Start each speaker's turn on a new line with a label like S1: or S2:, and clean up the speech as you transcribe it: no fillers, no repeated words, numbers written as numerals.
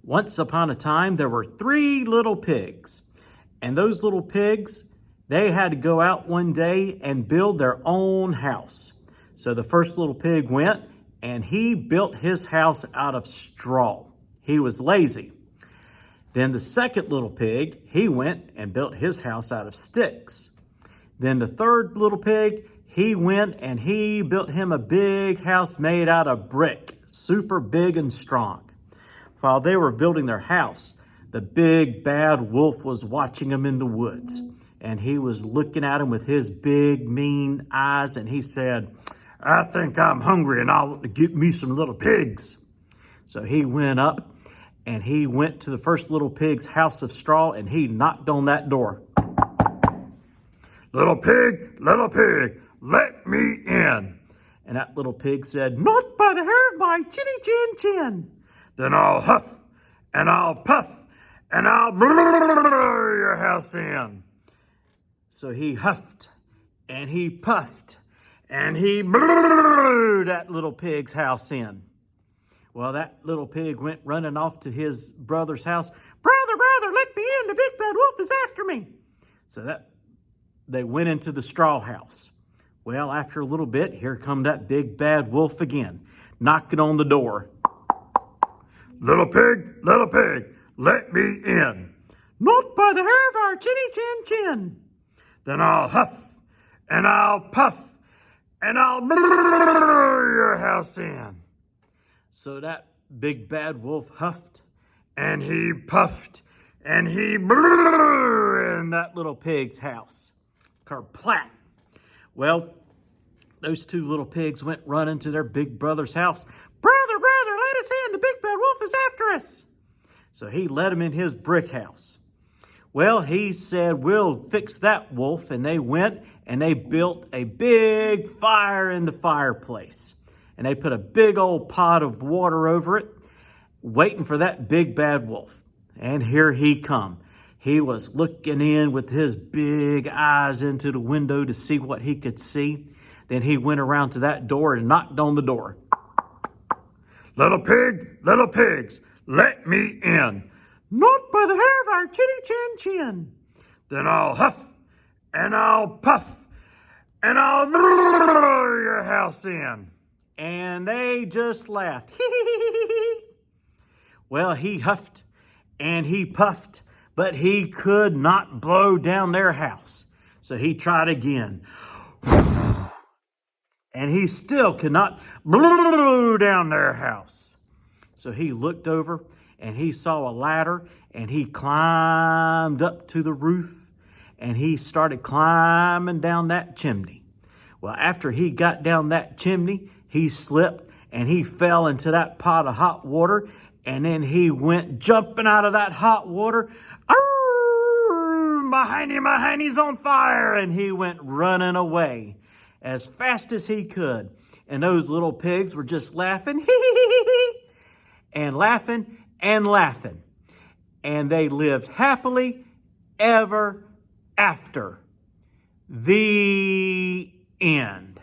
S1: Once upon a time, there were 3 little pigs. And those little pigs, they had to go out one day and build their own house. So the first little pig went and he built his house out of straw. He was lazy. Then the second little pig, he went and built his house out of sticks. Then the third little pig, he went and he built him a big house made out of brick, super big and strong. While they were building their house, the big bad wolf was watching them in the woods. And he was looking at him with his big mean eyes, and he said, "I think I'm hungry and I'll get me some little pigs." So he went up and he went to the first little pig's house of straw and he knocked on that door. Little pig, let me in." And that little pig said, "Not by the hair of my chinny chin chin." "Then I'll huff and I'll puff and I'll blow your house in." So he huffed and he puffed and he blew that little pig's house in. Well, that little pig went running off to his brother's house. Brother, let me in. The big bad wolf is after me." So they went into the straw house. Well, after a little bit, here come that big bad wolf again, knocking on the door. Little pig, let me in." "Not by the hair of our chinny chin chin." "Then I'll huff and I'll puff and I'll blow your house in." So that big bad wolf huffed and he puffed and he blew in that little pig's house. Kerplat! Well, those 2 little pigs went running to their big brother's house. Brother, let us in. The big bad wolf is after us." So he let him in his brick house. Well, he said, "We'll fix that wolf." And they went and they built a big fire in the fireplace. And they put a big old pot of water over it, waiting for that big bad wolf. And here he come. He was looking in with his big eyes into the window to see what he could see. Then he went around to that door and knocked on the door. Little pigs, let me in." "Not by the hair of our chinny chin chin." "Then I'll huff and I'll puff and I'll blow your house in." And they just laughed. Well, he huffed and he puffed, but he could not blow down their house. So he tried again. And he still could not blow down their house. So he looked over and he saw a ladder and he climbed up to the roof and he started climbing down that chimney. Well, after he got down that chimney, he slipped and he fell into that pot of hot water, and then he went jumping out of that hot water. My hiney's on fire. And he went running away as fast as he could. And those little pigs were just laughing, and laughing and laughing. And they lived happily ever after. The end.